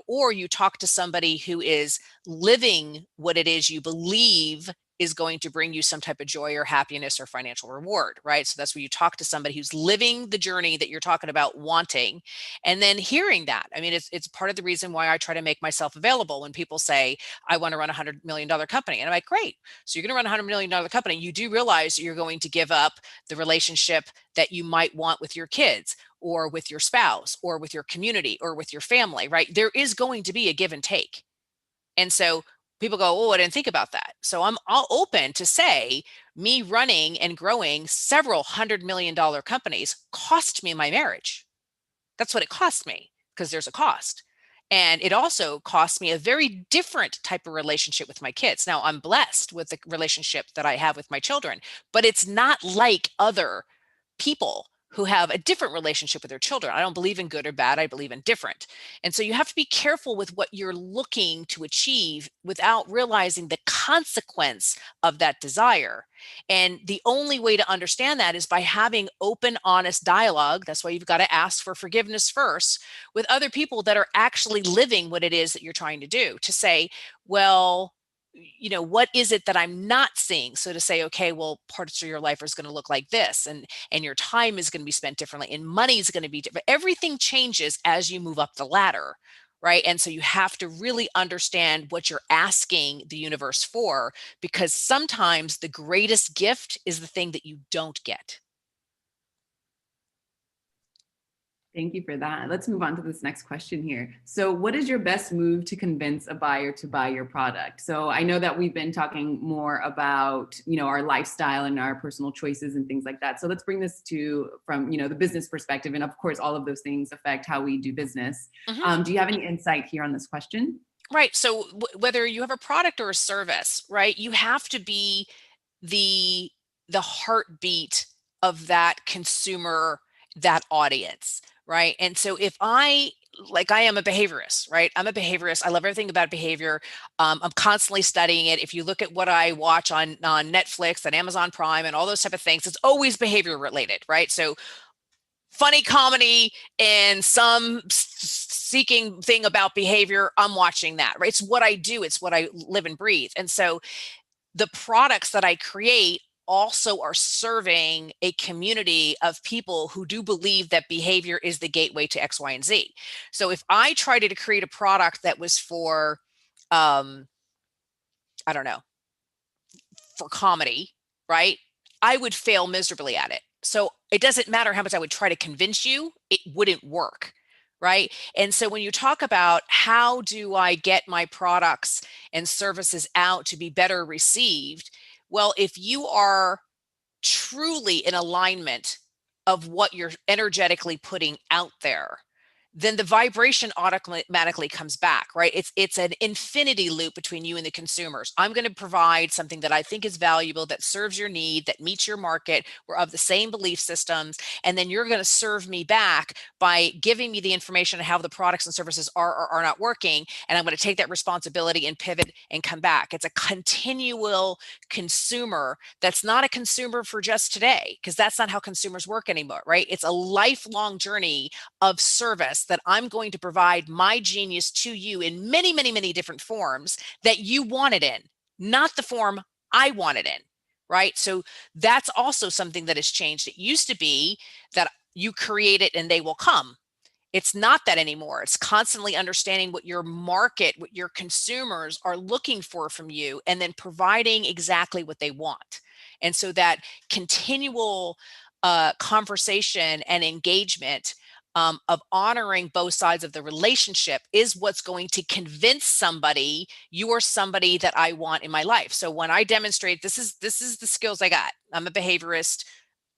or you talk to somebody who is living what it is you believe is going to bring you some type of joy or happiness or financial reward, right? So that's where you talk to somebody who's living the journey that you're talking about wanting, and then hearing that. I mean, it's part of the reason why I try to make myself available when people say, I want to run $100 million company. And I'm like, great. So you're going to run $100 million company. You do realize you're going to give up the relationship that you might want with your kids or with your spouse or with your community or with your family, right? There is going to be a give and take. And so people go, oh, I didn't think about that. So I'm all open to say me running and growing several $100 million companies cost me my marriage. That's what it cost me, because there's a cost. And it also cost me a very different type of relationship with my kids. Now, I'm blessed with the relationship that I have with my children, but it's not like other people who have a different relationship with their children. I don't believe in good or bad. I believe in different. And so you have to be careful with what you're looking to achieve without realizing the consequence of that desire. And the only way to understand that is by having open, honest dialogue. That's why you've got to ask for forgiveness first with other people that are actually living what it is that you're trying to do, to say, well, what is it that I'm not seeing? So to say, okay, well, parts of your life is going to look like this, and your time is going to be spent differently, and money is going to be different. Everything changes as you move up the ladder, right? And so you have to really understand what you're asking the universe for, because sometimes the greatest gift is the thing that you don't get. Thank you for that. Let's move on to this next question here. So what is your best move to convince a buyer to buy your product? So I know that we've been talking more about, our lifestyle and our personal choices and things like that. So let's bring this from the business perspective. And of course, all of those things affect how we do business. Mm-hmm. Do you have any insight here on this question? Right. So whether you have a product or a service, right, you have to be the heartbeat of that consumer, that audience, right? And so if I am a behaviorist, right? I'm a behaviorist. I love everything about behavior. I'm constantly studying it. If you look at what I watch on Netflix and Amazon Prime and all those type of things, it's always behavior related, right? So funny comedy and some seeking thing about behavior, I'm watching that, right? It's what I do. It's what I live and breathe. And so the products that I create also are serving a community of people who do believe that behavior is the gateway to X, Y, and Z. So if I tried to create a product that was for, I don't know, for comedy, right? I would fail miserably at it. So it doesn't matter how much I would try to convince you, it wouldn't work. Right. And so when you talk about how do I get my products and services out to be better received? Well, if you are truly in alignment of what you're energetically putting out there, then the vibration automatically comes back, right? It's an infinity loop between you and the consumers. I'm going to provide something that I think is valuable, that serves your need, that meets your market. We're of the same belief systems. And then you're going to serve me back by giving me the information on how the products and services are or are not working. And I'm going to take that responsibility and pivot and come back. It's a continual consumer that's not a consumer for just today, because that's not how consumers work anymore, right? It's a lifelong journey of service that I'm going to provide my genius to you in many, many, many different forms that you want it in, not the form I want it in, right? So that's also something that has changed. It used to be that you create it and they will come. It's not that anymore. It's constantly understanding what your market, what your consumers are looking for from you, and then providing exactly what they want. And so that continual conversation and engagement of honoring both sides of the relationship is what's going to convince somebody you are somebody that I want in my life. So when I demonstrate, this is the skills I got. I'm a behaviorist.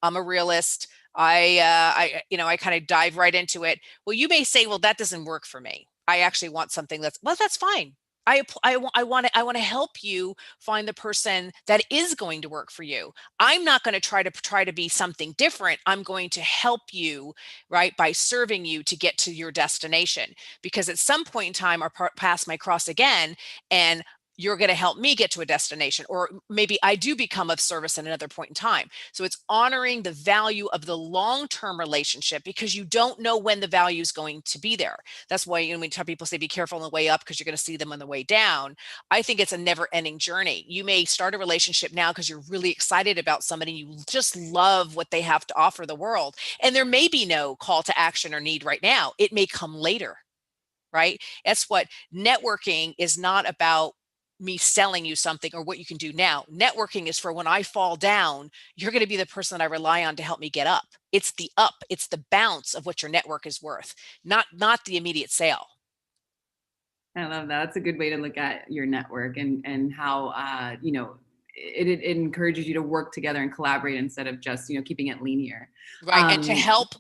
I'm a realist. I kind of dive right into it. Well, you may say, well, that doesn't work for me. I actually want something that's fine. I want to help you find the person that is going to work for you. I'm not going to try to be something different. I'm going to help you, right, by serving you to get to your destination. Because at some point in time, our paths might cross again, and you're going to help me get to a destination, or maybe I do become of service at another point in time. So it's honoring the value of the long-term relationship, because you don't know when the value is going to be there. That's why, when people say be careful on the way up because you're going to see them on the way down, I think it's a never-ending journey. You may start a relationship now because you're really excited about somebody, you just love what they have to offer the world, and there may be no call to action or need right now. It may come later, right? That's what networking is not about, me selling you something or what you can do now. Networking is for when I fall down, you're going to be the person that I rely on to help me get up. It's the up, it's the bounce of what your network is worth, not the immediate sale. I love that. That's a good way to look at your network, and how it encourages you to work together and collaborate instead of just keeping it linear. Right. And to help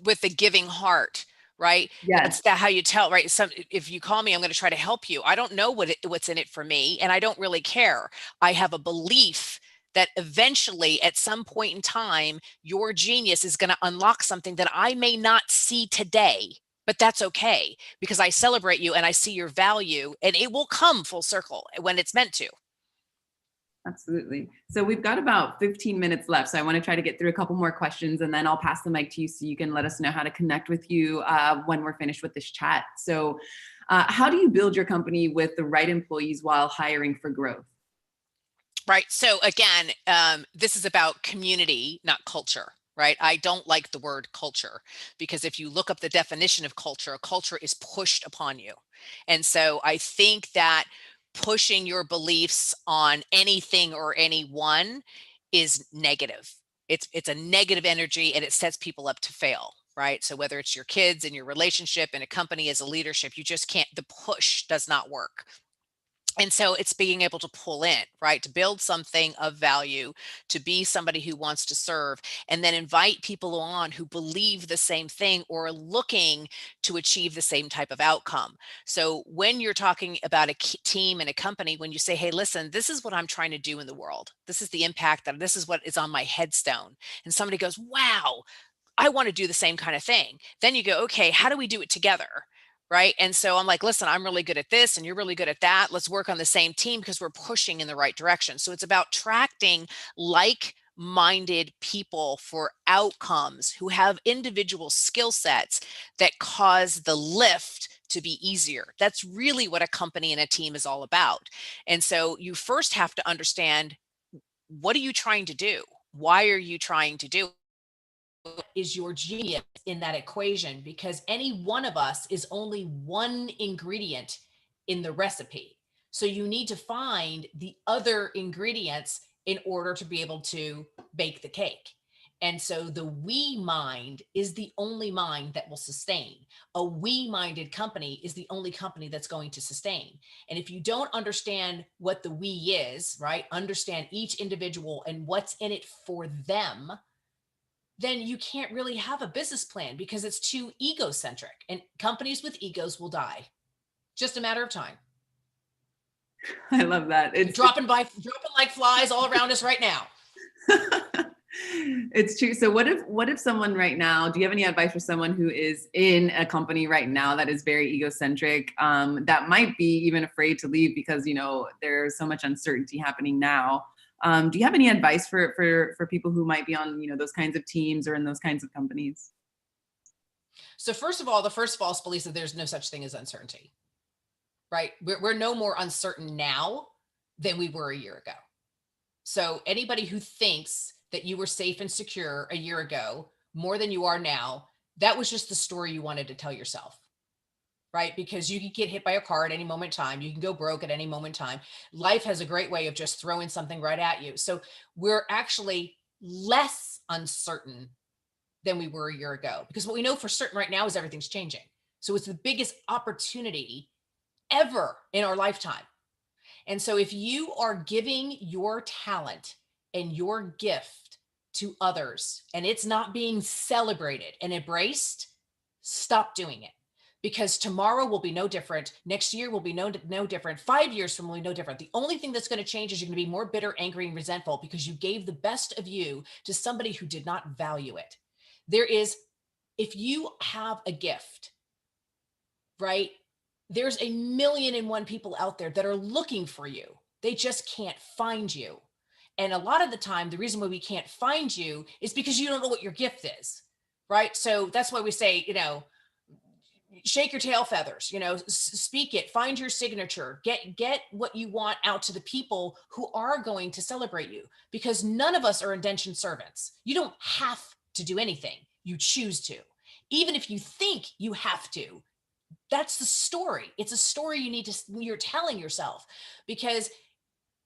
with the giving heart, right? Yes. That's how you tell, right? If you call me, I'm going to try to help you. I don't know what's in it for me, and I don't really care. I have a belief that eventually, at some point in time, your genius is going to unlock something that I may not see today. But that's okay, because I celebrate you and I see your value, and it will come full circle when it's meant to. Absolutely. So we've got about 15 minutes left. So I want to try to get through a couple more questions, and then I'll pass the mic to you so you can let us know how to connect with you when we're finished with this chat. So how do you build your company with the right employees while hiring for growth? Right. So again, this is about community, not culture. Right. I don't like the word culture, because if you look up the definition of culture, a culture is pushed upon you. And so I think that pushing your beliefs on anything or anyone is negative. It's a negative energy, and it sets people up to fail. Right. So whether it's your kids and your relationship in a company as a leadership, you just can't, the push does not work. And so it's being able to pull in, right, to build something of value, to be somebody who wants to serve, and then invite people on who believe the same thing or are looking to achieve the same type of outcome. So when you're talking about a team and a company, when you say, hey, listen, this is what I'm trying to do in the world, this is the impact, that this is what is on my headstone, and somebody goes, wow, I want to do the same kind of thing. Then you go, okay, how do we do it together? Right. And so I'm like, listen, I'm really good at this and you're really good at that. Let's work on the same team because we're pushing in the right direction. So it's about attracting like-minded people for outcomes who have individual skill sets that cause the lift to be easier. That's really what a company and a team is all about. And so you first have to understand, what are you trying to do? Why are you trying to do it? Is your genius in that equation, because any one of us is only one ingredient in the recipe. So you need to find the other ingredients in order to be able to bake the cake. And so the we mind is the only mind that will sustain. A we-minded company is the only company that's going to sustain. And if you don't understand what the we is, right, understand each individual and what's in it for them, then you can't really have a business plan, because it's too egocentric, and companies with egos will die. Just a matter of time. I love that. It's dropping like flies all around us right now. It's true. So what if someone right now, do you have any advice for someone who is in a company right now that is very egocentric, that might be even afraid to leave because, there's so much uncertainty happening now? Do you have any advice for people who might be on, those kinds of teams or in those kinds of companies? So first of all, the first false belief is that there's no such thing as uncertainty, right? We're no more uncertain now than we were a year ago. So anybody who thinks that you were safe and secure a year ago more than you are now, that was just the story you wanted to tell yourself. Right? Because you can get hit by a car at any moment in time. You can go broke at any moment in time. Life has a great way of just throwing something right at you. So we're actually less uncertain than we were a year ago, because what we know for certain right now is everything's changing. So it's the biggest opportunity ever in our lifetime. And so if you are giving your talent and your gift to others and it's not being celebrated and embraced, stop doing it. Because tomorrow will be no different. Next year will be no different. 5 years from now will be no different. The only thing that's going to change is you're going to be more bitter, angry, and resentful because you gave the best of you to somebody who did not value it. If you have a gift, right? there's a million and one people out there that are looking for you. They just can't find you. And a lot of the time, the reason why we can't find you is because you don't know what your gift is, right? So that's why we say, shake your tail feathers, speak it, find your signature, get what you want out to the people who are going to celebrate you, because none of us are indentured servants. You don't have to do anything. You choose to. Even if you think you have to, that's the story. It's a story you're telling yourself, because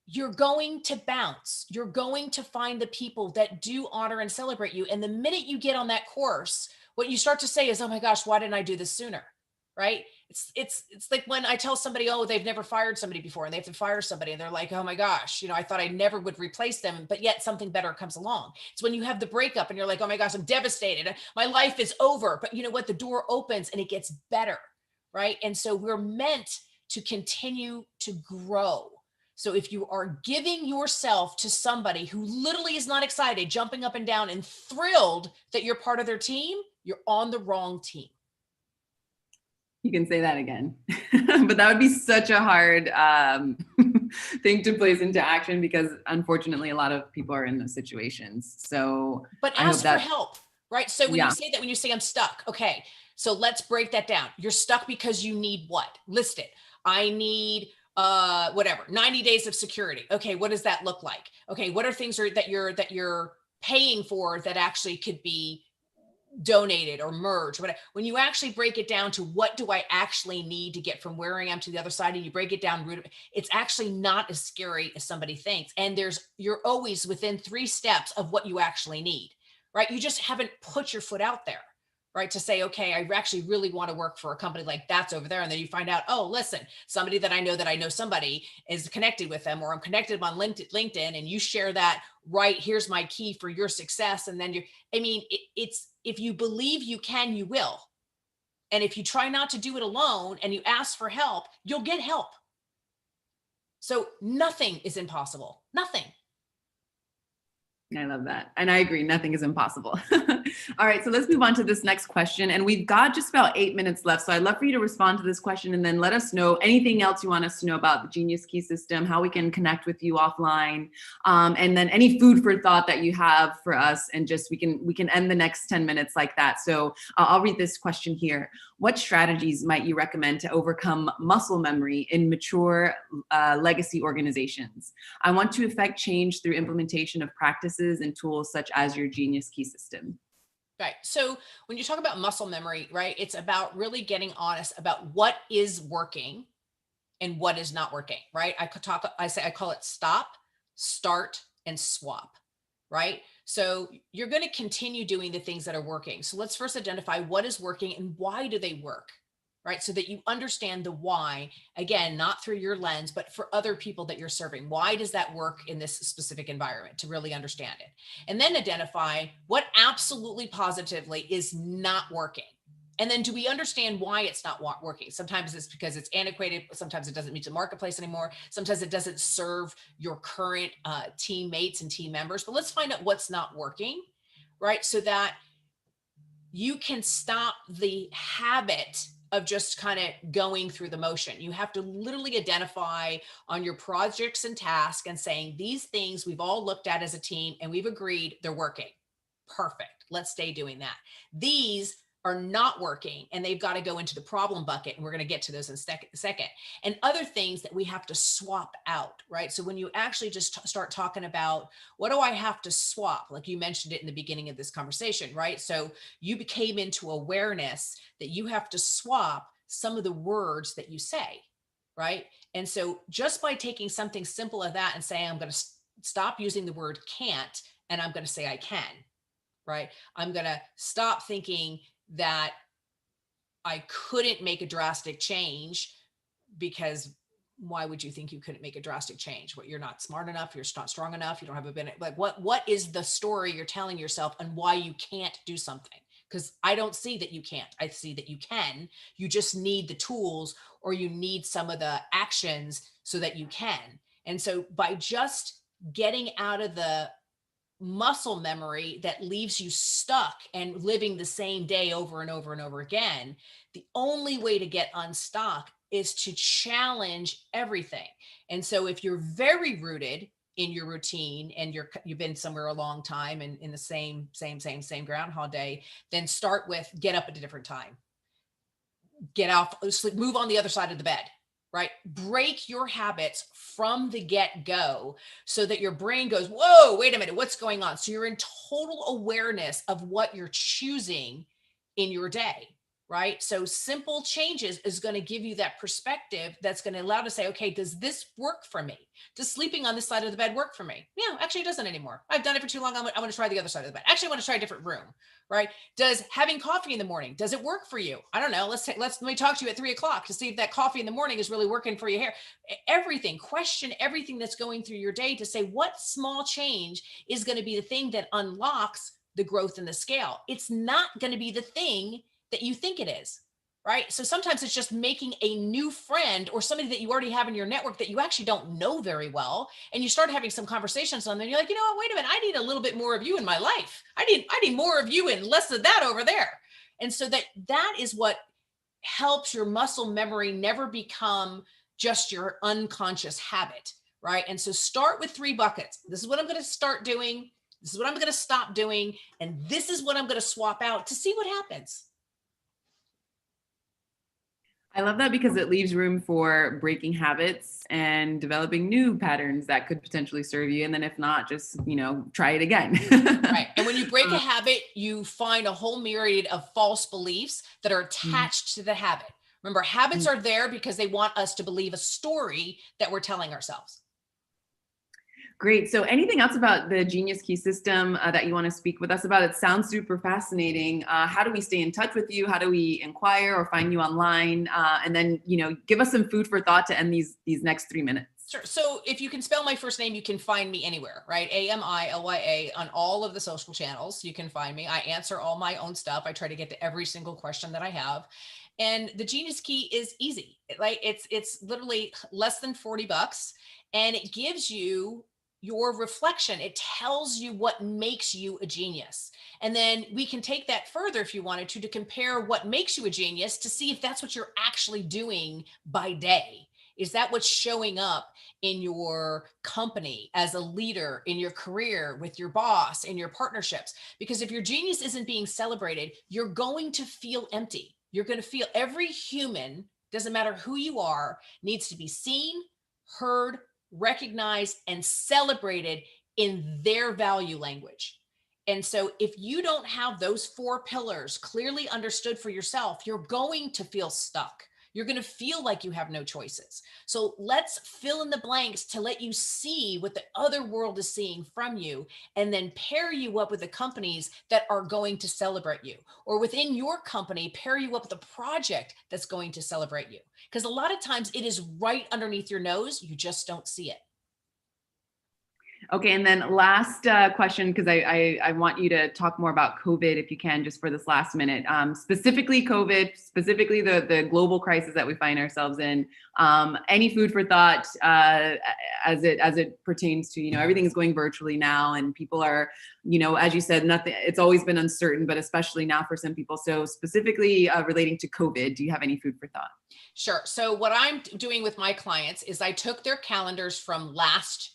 you're going to bounce. You're going to find the people that do honor and celebrate you. And the minute you get on that course, what you start to say is, oh my gosh, why didn't I do this sooner? Right? It's like when I tell somebody, oh, they've never fired somebody before and they have to fire somebody, and they're like, oh my gosh, I thought I never would replace them, but yet something better comes along. It's when you have the breakup and you're like, oh my gosh, I'm devastated. My life is over. But you know what? The door opens and it gets better. Right? And so we're meant to continue to grow. So if you are giving yourself to somebody who literally is not excited, jumping up and down and thrilled that you're part of their team, you're on the wrong team. You can say that again. But that would be such a hard thing to place into action, because unfortunately a lot of people are in those situations. So but ask for help, right? So when you say that, when you say I'm stuck, okay, so let's break that down. You're stuck because you need what? List it. I need 90 days of security. Okay, what does that look like? Okay, what are things that you're paying for that actually could be donated or merged? Whatever. When you actually break it down to what do I actually need to get from where I am to the other side, and you break it down, it's actually not as scary as somebody thinks. And you're always within 3 steps of what you actually need, right? You just haven't put your foot out there, right? To say, okay, I actually really want to work for a company like that's over there. And then you find out, oh, listen, somebody that I know somebody is connected with them, or I'm connected on LinkedIn, and you share that, right? Here's my key for your success. And then it's, if you believe you can, you will. And if you try not to do it alone and you ask for help, you'll get help. So nothing is impossible. Nothing. I love that. And I agree. Nothing is impossible. All right. So let's move on to this next question. And we've got just about 8 minutes left. So I'd love for you to respond to this question and then let us know anything else you want us to know about the Genius Key system, how we can connect with you offline, and then any food for thought that you have for us. And just we can end the next 10 minutes like that. So I'll read this question here. What strategies might you recommend to overcome muscle memory in mature legacy organizations? I want to effect change through implementation of practices and tools such as your Genius Key system. Right. So when you talk about muscle memory, right, it's about really getting honest about what is working and what is not working, right? I call it stop, start, and swap, right? So you're going to continue doing the things that are working. So let's first identify what is working and why do they work, right? So that you understand the why, again, not through your lens, but for other people that you're serving. Why does that work in this specific environment, to really understand it? And then identify what absolutely positively is not working. And then do we understand why it's not working? Sometimes it's because it's antiquated. Sometimes it doesn't meet the marketplace anymore. Sometimes it doesn't serve your current teammates and team members. But let's find out what's not working, right? So that you can stop the habit of just kind of going through the motion. You have to literally identify on your projects and tasks and saying, these things we've all looked at as a team and we've agreed they're working. Perfect. Let's stay doing that. These are not working and they've got to go into the problem bucket. And we're going to get to those in a second. And other things that we have to swap out, right? So when you actually just start talking about, what do I have to swap? Like you mentioned it in the beginning of this conversation, right? So you came into awareness that you have to swap some of the words that you say, right? And so just by taking something simple as that and saying, I'm going to stop using the word can't, and I'm going to say I can, right? I'm going to stop thinking that I couldn't make a drastic change, because why would you think you couldn't make a drastic change? What, you're not smart enough, you're not strong enough, you don't have a bit, like what is the story you're telling yourself and why you can't do something? Because I don't see that you can't. I see that you can. You just need the tools, or you need some of the actions so that you can. And so by just getting out of the muscle memory that leaves you stuck and living the same day over and over and over again, the only way to get unstuck is to challenge everything. And so if you're very rooted in your routine and you've been somewhere a long time and in the same groundhog day, then start with get up at a different time, get off, sleep, move on the other side of the bed, right? Break your habits from the get-go so that your brain goes, whoa, wait a minute, what's going on? So you're in total awareness of what you're choosing in your day, right? So simple changes is going to give you that perspective that's going to allow to say, okay, does this work for me? Does sleeping on this side of the bed work for me? Yeah, actually it doesn't anymore. I've done it for too long. I want to try the other side of the bed. Actually, I want to try a different room, right? Does having coffee in the morning, does it work for you? I don't know. Let me talk to you at 3:00 to see if that coffee in the morning is really working for your hair. Everything, question everything that's going through your day to say what small change is going to be the thing that unlocks the growth in the scale. It's not going to be the thing that you think it is, right? So sometimes it's just making a new friend or somebody that you already have in your network that you actually don't know very well. And you start having some conversations on them. You're like, you know what, wait a minute, I need a little bit more of you in my life. I need more of you and less of that over there. And so that is what helps your muscle memory never become just your unconscious habit, right? And so start with 3 buckets. This is what I'm going to start doing. This is what I'm going to stop doing. And this is what I'm going to swap out to see what happens. I love that because it leaves room for breaking habits and developing new patterns that could potentially serve you. And then if not, just, try it again. Right. And when you break a habit, you find a whole myriad of false beliefs that are attached to the habit. Remember, habits are there because they want us to believe a story that we're telling ourselves. Great. So anything else about the Genius Key system that you want to speak with us about? It sounds super fascinating. How do we stay in touch with you? How do we inquire or find you online? And then, give us some food for thought to end these next 3 minutes. Sure. So if you can spell my first name, you can find me anywhere, right? Amilya on all of the social channels. You can find me. I answer all my own stuff. I try to get to every single question that I have. And the Genius Key is easy. Like it's literally less than $40, and it gives you your reflection. It tells you what makes you a genius. And then we can take that further if you wanted to compare what makes you a genius to see if that's what you're actually doing by day. Is that what's showing up in your company as a leader, in your career, with your boss, in your partnerships? Because if your genius isn't being celebrated, you're going to feel empty. You're going to feel every human, doesn't matter who you are, needs to be seen, heard, recognized, and celebrated in their value language. And so if you don't have those 4 pillars clearly understood for yourself, you're going to feel stuck. You're going to feel like you have no choices. So let's fill in the blanks to let you see what the other world is seeing from you, and then pair you up with the companies that are going to celebrate you, or within your company, pair you up with a project that's going to celebrate you. Because a lot of times it is right underneath your nose. You just don't see it. Okay, and then last question, because I want you to talk more about COVID if you can, just for this last minute. Specifically COVID, specifically the global crisis that we find ourselves in. Any food for thought as it pertains to, everything is going virtually now, and people are, as you said, nothing. It's always been uncertain, but especially now for some people. So specifically relating to COVID, do you have any food for thought? Sure. So what I'm doing with my clients is I took their calendars from last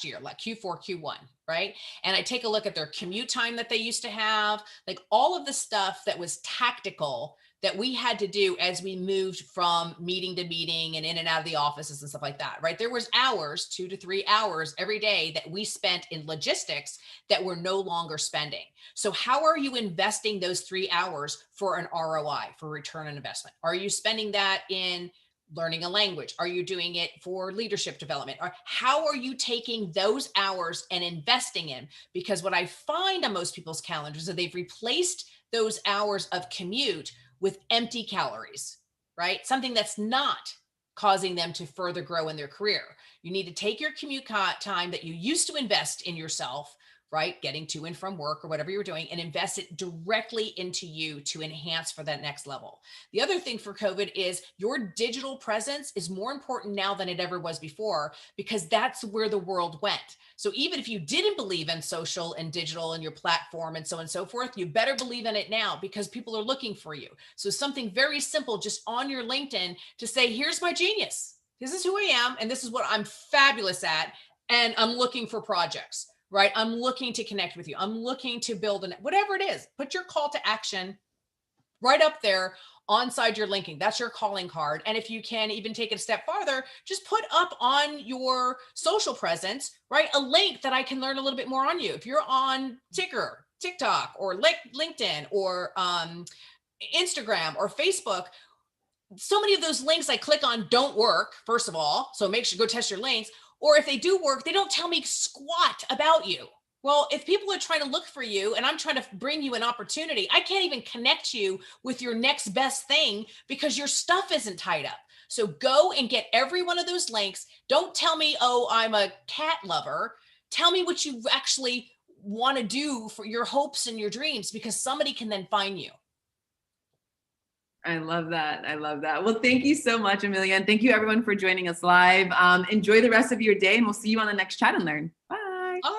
year, like Q4, Q1, right? And I take a look at their commute time that they used to have, like all of the stuff that was tactical that we had to do as we moved from meeting to meeting and in and out of the offices and stuff like that, right? There was hours, 2 to 3 hours every day that we spent in logistics that we're no longer spending. So how are you investing those 3 hours for an ROI, for return on investment? Are you spending that in learning a language? Are you doing it for leadership development? Or how are you taking those hours and investing in? Because what I find on most people's calendars is they've replaced those hours of commute with empty calories, right? Something that's not causing them to further grow in their career. You need to take your commute time that you used to invest in yourself right? Getting to and from work or whatever you're doing, and invest it directly into you to enhance for that next level. The other thing for COVID is your digital presence is more important now than it ever was before, because that's where the world went. So even if you didn't believe in social and digital and your platform and so on and so forth, you better believe in it now, because people are looking for you. So something very simple just on your LinkedIn to say, here's my genius. This is who I am, and this is what I'm fabulous at, and I'm looking for projects. Right? I'm looking to connect with you. I'm looking to build whatever it is. Put your call to action right up there onside your linking. That's your calling card. And if you can even take it a step farther, just put up on your social presence, right, a link that I can learn a little bit more on you. If you're on TikTok, or LinkedIn, or Instagram, or Facebook, so many of those links I click on don't work, first of all. So make sure go test your links. Or if they do work, they don't tell me squat about you. Well, if people are trying to look for you and I'm trying to bring you an opportunity, I can't even connect you with your next best thing because your stuff isn't tied up. So go and get every one of those links. Don't tell me, oh, I'm a cat lover. Tell me what you actually want to do for your hopes and your dreams, because somebody can then find you. I love that. I love that. Well, thank you so much, Amelia. And thank you everyone for joining us live. Enjoy the rest of your day, and we'll see you on the next Chat and Learn. Bye.